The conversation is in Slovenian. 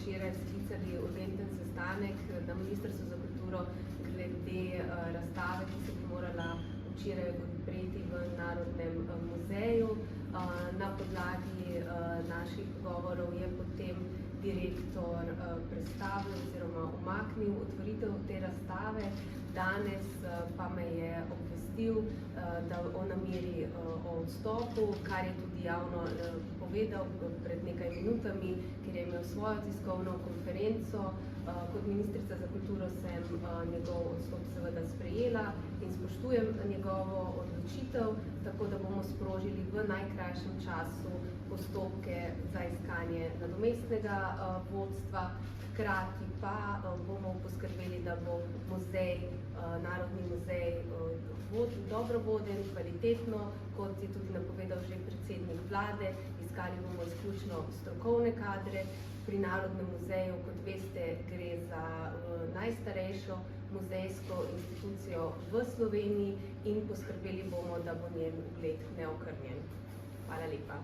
včeraj sklicali urgenten sestanek na Ministrstvu za kulturo glede razstave, ki se bi morala včeraj odpreti v Narodnem muzeju. Na podlagi naših pogovorov je potem direktor prestavil oziroma umaknil otvoritev te razstave. Danes pa me je obvestil, da o nameri o odstopu, kar je tudi javno povedal pred nekaj minutami, ker je imel svojo tiskovno konferenco. Kot ministrica za kulturo sem njegov odstop seveda sprejela in spoštujem njegovo odločitev, tako da bomo sprožili v najkrajšem času postopke za iskanje nadomestnega vodstva. Hkrati pa bomo poskrbeli, da bo muzej, Narodni muzej dobro voden, kvalitetno, kot je tudi napovedal že predsednik vlade. Iskali bomo izključno strokovne kadre. Pri Narodnem muzeju, kot veste, gre za najstarejšo muzejsko institucijo v Sloveniji in poskrbeli bomo, da bo njen ugled neokrnjen. Hvala lepa.